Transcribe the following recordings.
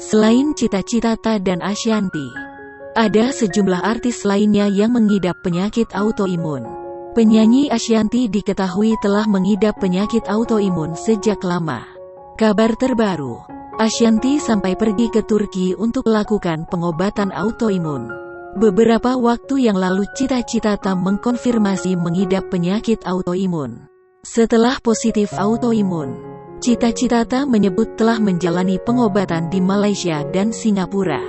Selain Cita Citata dan Ashanty, ada sejumlah artis lainnya yang mengidap penyakit autoimun. Penyanyi Ashanty diketahui telah mengidap penyakit autoimun sejak lama. Kabar terbaru, Ashanty sampai pergi ke Turki untuk melakukan pengobatan autoimun. Beberapa waktu yang lalu Cita Citata mengkonfirmasi mengidap penyakit autoimun. Setelah positif autoimun, Cita Citata menyebut telah menjalani pengobatan di Malaysia dan Singapura.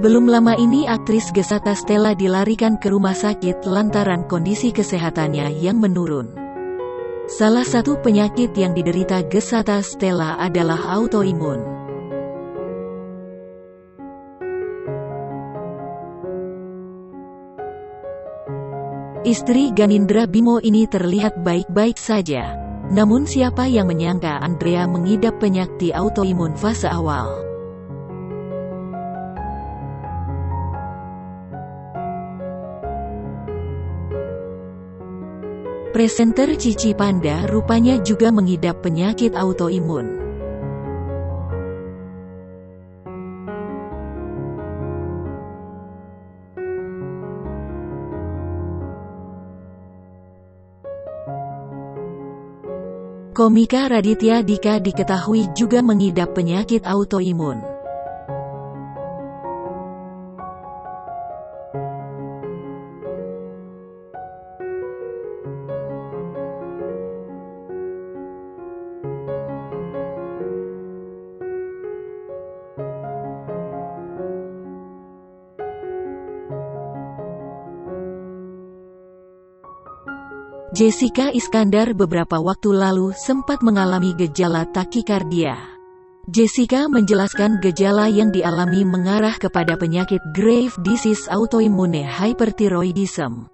Belum lama ini aktris Gesata Stella dilarikan ke rumah sakit lantaran kondisi kesehatannya yang menurun. Salah satu penyakit yang diderita Gesata Stella adalah autoimun. Istri Ganindra Bimo ini terlihat baik-baik saja. Namun siapa yang menyangka Andrea mengidap penyakit autoimun fase awal. Presenter Cici Panda rupanya juga mengidap penyakit autoimun. Komika Raditya Dika diketahui juga mengidap penyakit autoimun. Jessica Iskandar beberapa waktu lalu sempat mengalami gejala takikardia. Jessica menjelaskan gejala yang dialami mengarah kepada penyakit grave disease autoimmune hyperthyroidism.